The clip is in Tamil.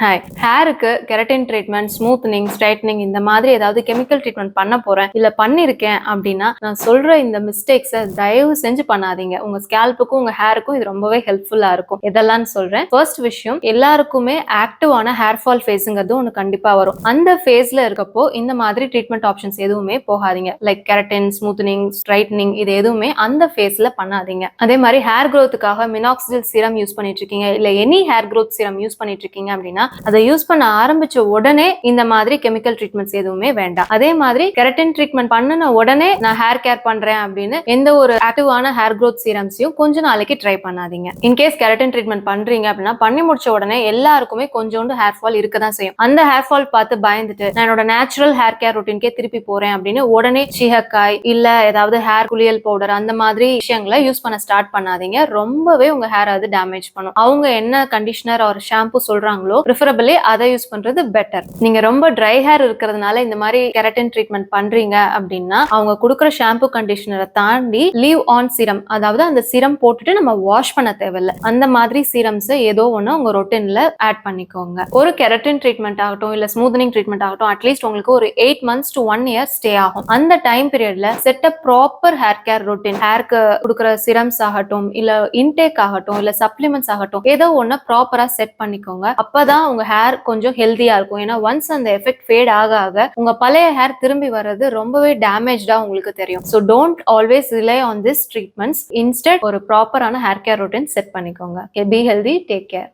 ஹாய். ஹேருக்கு கெரட்டின் ட்ரீட்மெண்ட், ஸ்மூத்தனிங், ஸ்ட்ரைட்னிங் இந்த மாதிரி ஏதாவது கெமிக்கல் ட்ரீட்மெண்ட் பண்ண போறேன், இல்ல பண்ணியிருக்கேன் அப்படின்னா, நான் சொல்ற இந்த மிஸ்டேக்ஸ தயவு செஞ்சு பண்ணாதீங்க. உங்க ஸ்கேல்ப்புக்கும், உங்க ஹேருக்கும் இது ரொம்பவே ஹெல்ப்ஃபுல்லா இருக்கும். எதெல்லாம்னு சொல்றேன். ஃபர்ஸ்ட் விஷயம், எல்லாருக்குமே ஆக்டிவான ஹேர் ஃபால் ஃபேஸ்ங்கிறது ஒண்ணு கண்டிப்பா வரும். அந்த ஃபேஸ்ல இருக்கப்போ இந்த மாதிரி ட்ரீட்மெண்ட் ஆப்ஷன்ஸ் எதுவுமே போகாதீங்க. லைக் கெரட்டின், ஸ்மூத்தனிங், ஸ்ட்ரைட்னிங் இது எதுவுமே அந்த ஃபேஸ்ல பண்ணாதீங்க. அதே மாதிரி ஹேர் க்ரோத்துக்காக மினாக்சிடில் சீரம் யூஸ் பண்ணிட்டு இருக்கீங்க, இல்ல any hair growth serum use பண்ணிட்டு இருக்கீங்க அப்படின்னா அதை யூஸ் பண்ண ஆரம்பிச்ச உடனே இந்த மாதிரி கெமிக்கல் ட்ரீட்மெண்ட்ஸ் எதுவுமே வேண்டாம். அதே மாதிரி கெரட்டின் ட்ரீட்மெண்ட் பண்ணின உடனே நான் ஹேர் கேர் பண்றேன் அப்படின்னு எந்த ஒரு ஆக்டிவான ஹேர் க்ரோத் சீரம்ஸையும் கொஞ்ச நாளைக்கு ட்ரை பண்ணாதீங்க. இன்கேஸ் கெரட்டின் ட்ரீட்மெண்ட் பண்றீங்க அப்படின்னா பண்ணி முடிச்ச உடனே எல்லாருக்குமே கொஞ்சோண்டு ஹேர் ஃபால் இருக்கதான் செய்யும். அந்த ஹேர் ஃபால் பார்த்து பயந்துட்டு நான் என்னோட நேச்சுரல் ஹேர் கேர் ரொட்டீன்கே திருப்பி போறேன் அப்படின்னு உடனே சீகக்காய் இல்ல ஏதாவது ஹேர் குளியல் பவுடர் அந்த மாதிரி விஷயங்களை யூஸ் பண்ண ஸ்டார்ட் பண்ணாதீங்க. ரொம்பவே உங்க ஹேர் அது டேமேஜ் பண்ணும். அவங்க என்ன கண்டிஷனர் ஒரு ஷாம்பு சொல்றாங்களோ ப்ரிஃபரபிளி அதை யூஸ் பண்றது பெட்டர். நீங்க ரொம்ப ட்ரை ஹேர் இருக்கிறதுனால இந்த மாதிரி கெரட்டின் ட்ரீட்மெண்ட் பண்றீங்க அப்படின்னா அவங்க கொடுக்குற ஷாம்பு கண்டிஷனரை தாண்டி லீவ் ஆன் சீரம், அதாவது அந்த சீரம் போட்டுட்டு நம்ம வாஷ் பண்ண தேவையில்லை, அந்த மாதிரி சீரம்ஸ் ஏதோ ஒண்ணு உங்க ரொட்டீன்ல ஆட் பண்ணிக்கோங்க. ஒரு கெரட்டின் ட்ரீட்மெண்ட் ஆகட்டும் இல்ல ஸ்மூத்தனிங் ட்ரீட்மெண்ட் ஆகட்டும் அட்லீஸ்ட் உங்களுக்கு ஒரு 8 months to 1 year ஸ்டே ஆகும். அந்த டைம் பீரியட்ல set a proper hair care routine, ஹேருக்கு கொடுக்குற சிரம்ஸ் ஆகட்டும் இல்ல இன்டேக் ஆகட்டும் இல்ல சப்ளிமெண்ட்ஸ் ஆகட்டும் ஏதோ ஒண்ணு ப்ராப்பரா செட் பண்ணிக்கோங்க. அப்பதான் உங்க ஹேர் கொஞ்சம் ஹெல்தியா இருக்கும். ஏன்னா ஒன்ஸ் அந்த எஃபெக்ட் ஃபேட் ஆக ஆக உங்க பழைய ஹேர் திரும்பி வர்றது ரொம்பவே டேமேஜ்டா உங்களுக்கு தெரியும். So don't always rely on this treatments. Instead ஒரு ப்ராப்பரான ஹேர் கேர் ரொட்டீன் செட் பண்ணிக்கோங்க. B healthy, take care.